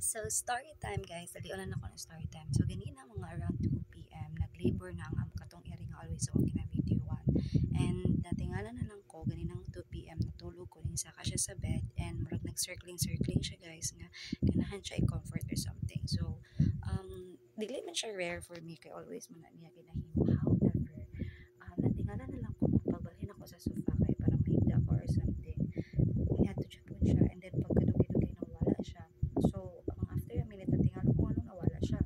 So, story time guys. Daliulan ako ng story time. So, ganina mga around 2 p.m. Nag-labor na ang katong iri nga always ako kina-videoan. And natingala na lang ko, ganinang 2 p.m. natulog ko din sa kasya sa bed. And murag nag-circling siya guys nga ganahan siya i-comfort or something. So, dili man siya rare for me kay always man na niya ginahimo. However, natingala na lang ko pagbalhin ako sa sofa kay parang mahigda ko or something. Niadto siya po siya and then pagkadugi-dugi nang wala siya. So, after a minute natingala ko ano nawala siya.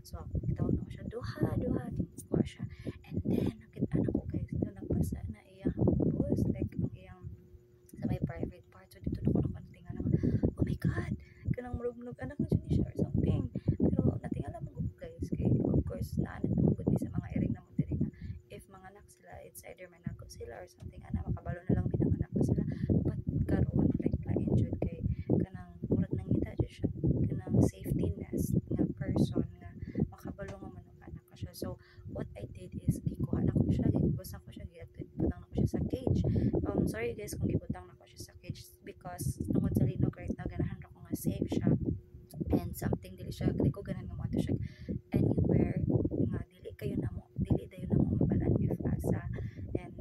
So, ako gitawag na ko siya duha ningkuha siya. And then nakita na ko guys na nagbasa na iyang boss like ang iyang sa may private part. So, dito na ko natingala ko, oh my god, kanang murug-murug anak na siya or something. Pero natingala mo ko guys kay of course naanad naman gud ni sa mga iring na mo diri nga if mga anak sila it's either manakot sila or something ana makabalo na lang binang anak na sila but karon like lain jud kay kanang murag nangita jud siya kanang safety nest nga person nga makabalo nga manong anak ka siya. So what I did is gikuha na ko siya, gigugos na ko siya, gibutang na ko siya sa cage. Sorry guys kung gibutang na ko siya sa cage because tungod sa linog right now ganahan ra ko nga safe siya and something dili ko ganan nga mo siya anywhere nga dili dayon na mo mabalan if asa and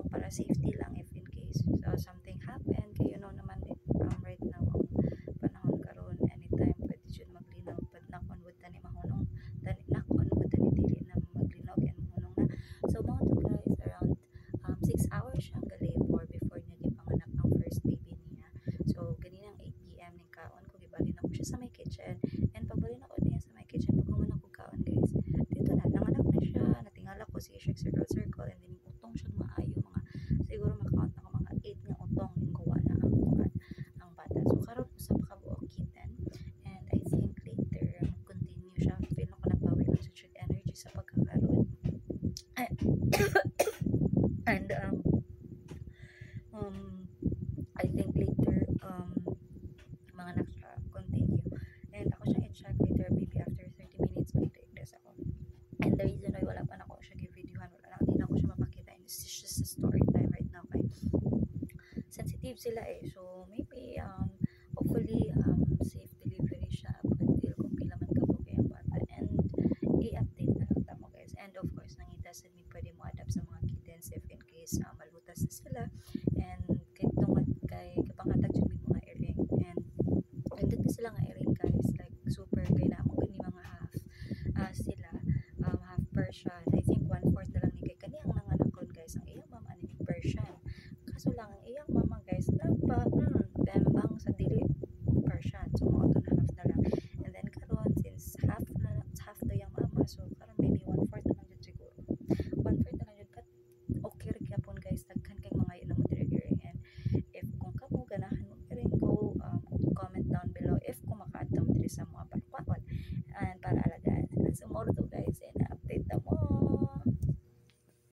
para safety lang if in case something happen kay naman right now ang panahon karon anytime pwede jud maglinaw but knock on wood tani mahunong tani knock on wood tani dili na maglinog and mahunong na. So mo to guys around 6 hours siyang galabor before niya gipanganak ang first baby niya. So ganinang 8 p.m. ning kaon ko gibalin ako siya sa my kitchen and pagbalin ako niya sa my kitchen paghuman ako kaon guys dito na nanganak na siya natingala ko siya circle and then utong siya maayo mga siguro makaunt ako mga 8 nga utong ning kuha na ang bata. So karon usa pa ka buok kitten and I think later continue siya feel ako nagbawi lang sa chick energy sa pagkakaroon and I think later mga naka continue and ako siya i-check later maybe after 30 minutes mag-digress ako. And the reason why wala pa na ako siya gi-videohan wala na din ako siya mapakita and it's just a story time right now kay sensitive sila so maybe hopefully safe delivery siya up until kung pila man kabog ang bata and i-update na lang tamo guys. And of course nangita sa mi pwede mo adapt sa mga kittens if in case malutas na sila and kay tungod kay kapanghatag jud mi mga earring and nandun na sila nga earring guys like super kay na mo gani mga half sila half Persian. I think 1/4 na lang ni kay kani ang nanganakon guys ang iyang mama ani Persian kaso lang ang iyang mama guys bembang sa dili Persian so mo to na half na lang and then karon since half to yung mama so karon maybe 1/4 na lang jud siguro 1/4 na lang jud but okay ra gyapon guys daghan kay mga yun mo diri and if kung kamo ganahan mo ring go comment down below if kung makaadto mo diri sa mga palukwaon and para alagaan sila so more to guys and